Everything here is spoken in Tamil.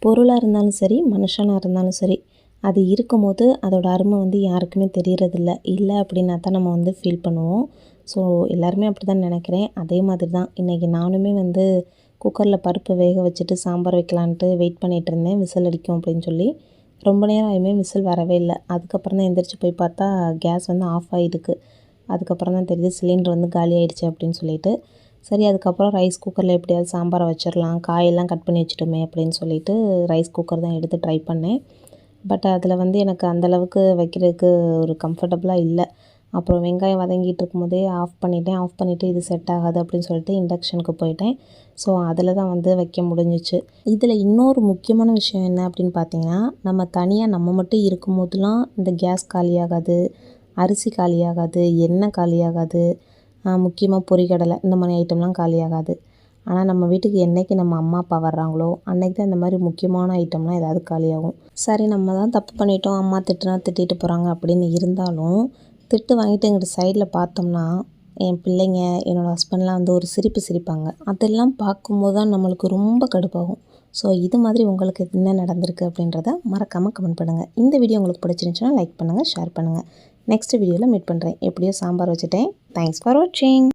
பொருளாக இருந்தாலும் சரி, மனுஷனாக இருந்தாலும் சரி, அது இருக்கும்போது அதோட அருமை வந்து யாருக்குமே தெரியறதில்ல. இல்லை அப்படின்னா தான் நம்ம வந்து ஃபீல் பண்ணுவோம். ஸோ எல்லாருமே அப்படி தான் நினைக்கிறேன். அதே மாதிரி தான் இன்றைக்கி நானுமே வந்து குக்கரில் பருப்பு வேக வச்சுட்டு சாம்பார் வைக்கலான்ட்டு வெயிட் பண்ணிகிட்டு இருந்தேன், விசில் அடிக்கும் அப்படின்னு சொல்லி. ரொம்ப நேரம் ஆயுமே விசில் வரவே இல்லை. அதுக்கப்புறம் தான் எந்திரிச்சு போய் பார்த்தா கேஸ் வந்து ஆஃப் ஆகிருக்கு. அதுக்கப்புறம் தான் தெரியுது சிலிண்டர் வந்து காலி ஆகிடுச்சு அப்படின்னு சொல்லிட்டு. சரி, அதுக்கப்புறம் ரைஸ் குக்கரில் எப்படியாவது சாம்பாரை வச்சிடலாம், காயெல்லாம் கட் பண்ணி வச்சுட்டோமே அப்படின்னு சொல்லிட்டு ரைஸ் குக்கர் தான் எடுத்து ட்ரை பண்ணேன். பட் அதில் வந்து எனக்கு அந்தளவுக்கு வைக்கிறதுக்கு ஒரு கம்ஃபர்டபுளாக இல்லை. அப்புறம் வெங்காயம் வதங்கிட்டு இருக்கும்போதே ஆஃப் பண்ணிவிட்டு இது செட் ஆகாது அப்படின்னு சொல்லிட்டு இண்டக்ஷனுக்கு போயிட்டேன். ஸோ அதில் தான் வந்து வைக்க முடிஞ்சிச்சு. இதில் இன்னொரு முக்கியமான விஷயம் என்ன அப்படின்னு பார்த்தீங்கன்னா, நம்ம தனியாக நம்ம மட்டும் இருக்கும்போதெலாம் இந்த கேஸ் காலியாகாது, அரிசி காலியாகாது, எண்ணெய் காலியாகாது, முக்கியமாக பொரிகடலை இந்த மாதிரி ஐட்டம்லாம் காலியாகாது. ஆனால் நம்ம வீட்டுக்கு என்றைக்கு நம்ம அம்மா அப்பா வர்றாங்களோ அன்றைக்கி தான் இந்த மாதிரி முக்கியமான ஐட்டம்லாம் ஏதாவது காலியாகும். சரி, நம்ம தான் தப்பு பண்ணிட்டோம், அம்மா திட்டுனா திட்டிட்டு போகிறாங்க அப்படின்னு இருந்தாலும், திட்டு வாங்கிட்டு எங்கிட்ட சைடில் பார்த்தோம்னா என் பிள்ளைங்க, என்னோடய ஹஸ்பண்ட்லாம் வந்து ஒரு சிரிப்பு சிரிப்பாங்க. அதெல்லாம் பார்க்கும்போது தான் நம்மளுக்கு ரொம்ப கடுப்பாகும். ஸோ இது மாதிரி உங்களுக்கு என்ன நடந்திருக்கு அப்படின்றத மறக்காமல் கமெண்ட் பண்ணுங்கள். இந்த வீடியோ உங்களுக்கு பிடிச்சிருந்துச்சுன்னா லைக் பண்ணுங்கள், ஷேர் பண்ணுங்கள். நெக்ஸ்ட் வீடியோவில் மீட் பண்ணுறேன். எப்படியோ சாம்பார் வச்சுட்டேன். தேங்க்ஸ் ஃபார் வாட்சிங்.